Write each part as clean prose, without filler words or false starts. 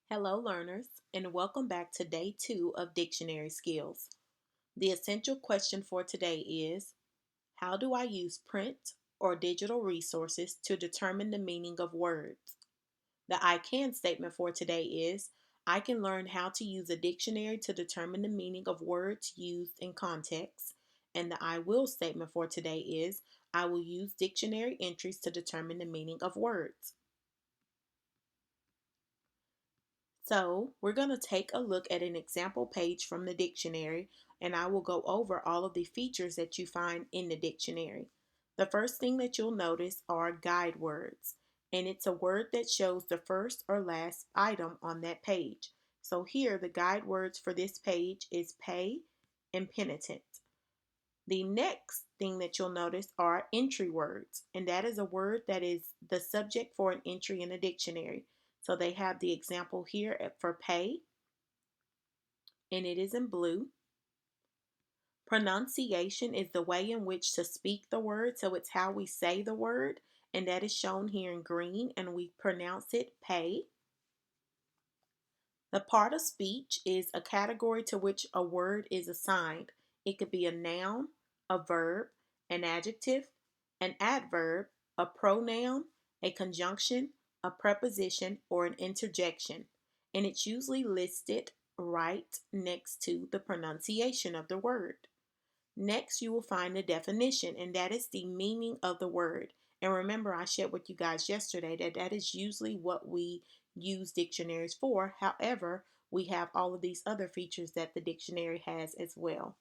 Hello, learners, and welcome back to day 2 of Dictionary Skills. The essential question for today is: how do I use print or digital resources to determine the meaning of words? The I can statement for today is: I can learn how to use a dictionary to determine the meaning of words used in context. And the I will statement for today is: I will use dictionary entries to determine the meaning of words. So we're going to take a look at an example page from the dictionary, and I will go over all of the features that you find in the dictionary. The first thing that you'll notice are guide words, and it's a word that shows the first or last item on that page. So here the guide words for this page is pay and penitent. The next thing that you'll notice are entry words, and that is a word that is the subject for an entry in a dictionary. So they have the example here for pay, and it is in blue. Pronunciation is the way in which to speak the word, so it's how we say the word, and that is shown here in green, and we pronounce it pay. The part of speech is a category to which a word is assigned. It could be a noun, a verb, an adjective, an adverb, a pronoun, a conjunction, a preposition, or an interjection. And it's usually listed right next to the pronunciation of the word. Next, you will find the definition, and that is the meaning of the word. And remember, I shared with you guys yesterday that that is usually what we use dictionaries for. However, we have all of these other features that the dictionary has as well.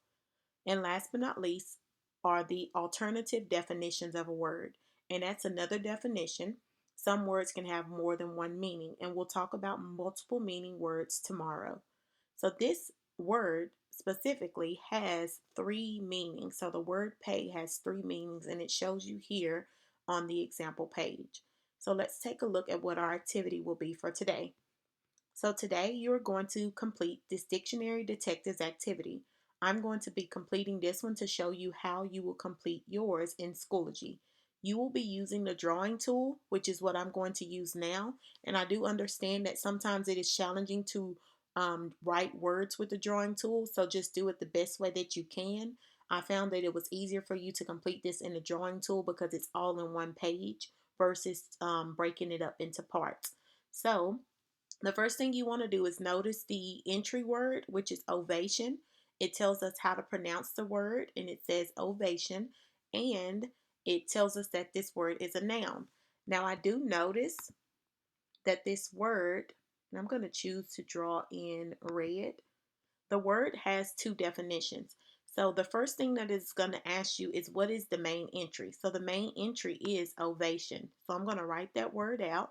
And last but not least are the alternative definitions of a word. And that's another definition. Some words can have more than one meaning, and we'll talk about multiple meaning words tomorrow. So this word specifically has three meanings. So the word pay has three meanings, and it shows you here on the example page. So let's take a look at what our activity will be for today. So today you're going to complete this dictionary detectives activity. I'm going to be completing this one to show you how you will complete yours in Schoology. You will be using the drawing tool, which is what I'm going to use now. And I do understand that sometimes it is challenging to write words with the drawing tool, so just do it the best way that you can. I found that it was easier for you to complete this in the drawing tool because it's all in one page versus breaking it up into parts. So the first thing you want to do is notice the entry word, which is ovation. It tells us how to pronounce the word, and it says ovation, and it tells us that this word is a noun. Now, I do notice that this word, and I'm going to choose to draw in red, the word has two definitions. So the first thing that it's going to ask you is, what is the main entry? So the main entry is ovation. So I'm going to write that word out.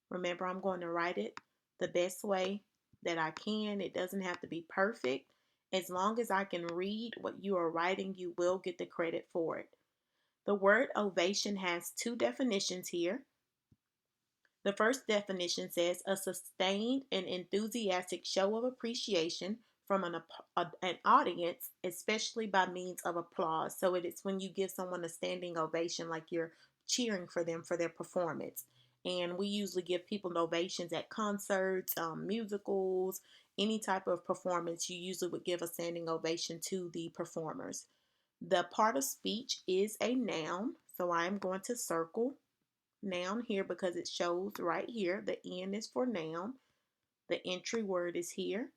Remember, I'm going to write it the best way that I can. It doesn't have to be perfect. As long as I can read what you are writing, you will get the credit for it. The word ovation has two definitions here. The first definition says a sustained and enthusiastic show of appreciation from an audience, especially by means of applause. So it is when you give someone a standing ovation, like you're cheering for them for their performance. And we usually give people ovations at concerts, musicals, any type of performance. You usually would give a standing ovation to the performers. The part of speech is a noun, so I'm going to circle noun here because it shows right here. The N is for noun. The entry word is here.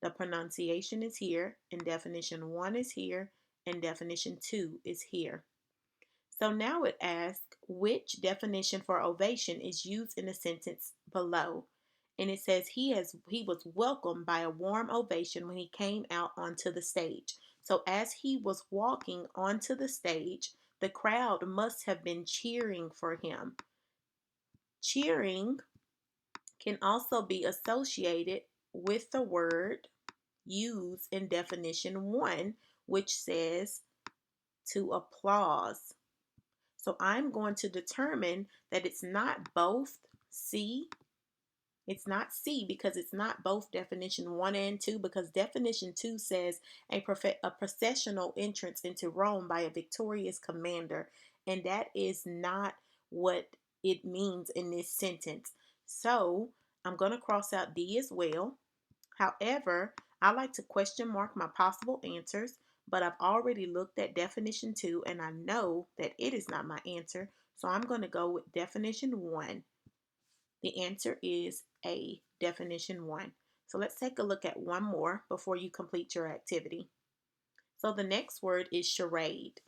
The pronunciation is here. And definition 1 is here. And definition 2 is here. So now it asks which definition for ovation is used in the sentence below. And it says he was welcomed by a warm ovation when he came out onto the stage. So as he was walking onto the stage, the crowd must have been cheering for him. Cheering can also be associated with the word used in definition 1, which says to applause. So I'm going to determine that it's not both C. It's not C because it's not both definition 1 and 2, because definition 2 says a processional entrance into Rome by a victorious commander. And that is not what it means in this sentence. So I'm going to cross out D as well. However, I like to question mark my possible answers, but I've already looked at definition 2 and I know that it is not my answer. So I'm going to go with definition 1. The answer is A, definition 1. So let's take a look at one more before you complete your activity. So the next word is charade.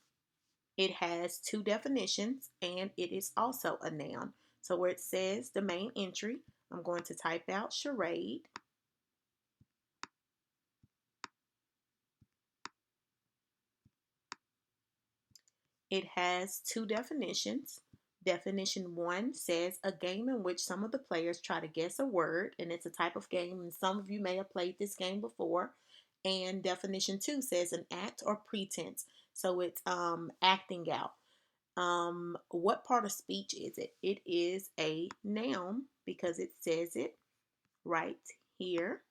It has two definitions and it is also a noun. So where it says the main entry, I'm going to type out charade. It has two definitions. Definition 1 says a game in which some of the players try to guess a word, and it's a type of game, and some of you may have played this game before. And definition 2 says an act or pretense, so it's acting out. What part of speech is it? It is a noun because it says it right here,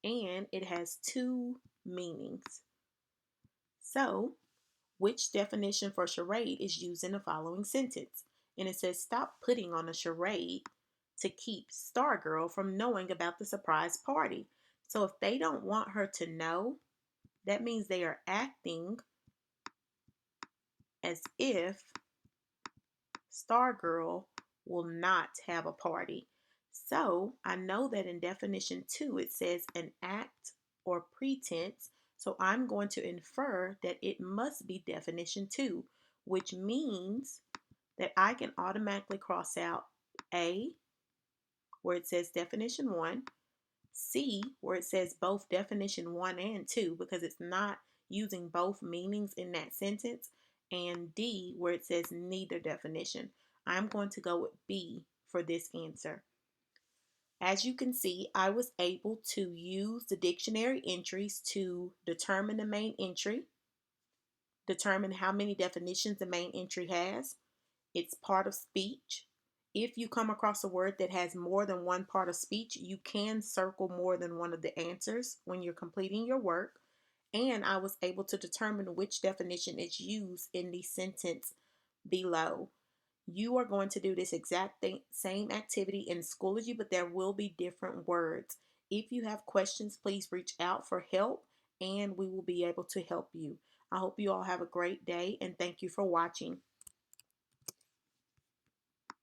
and it has two meanings. So which definition for charade is used in the following sentence? And it says, stop putting on a charade to keep Stargirl from knowing about the surprise party. So if they don't want her to know, that means they are acting as if Stargirl will not have a party. So I know that in definition 2 it says an act or pretense. So I'm going to infer that it must be definition 2, which means that I can automatically cross out A, where it says definition 1, C, where it says both definition 1 and 2, because it's not using both meanings in that sentence, and D, where it says neither definition. I'm going to go with B for this answer. As you can see, I was able to use the dictionary entries to determine the main entry, determine how many definitions the main entry has. It's part of speech. If you come across a word that has more than one part of speech, you can circle more than one of the answers when you're completing your work. And I was able to determine which definition is used in the sentence below. You are going to do this exact same activity in Schoology, but there will be different words. If you have questions, please reach out for help and we will be able to help you. I hope you all have a great day and thank you for watching.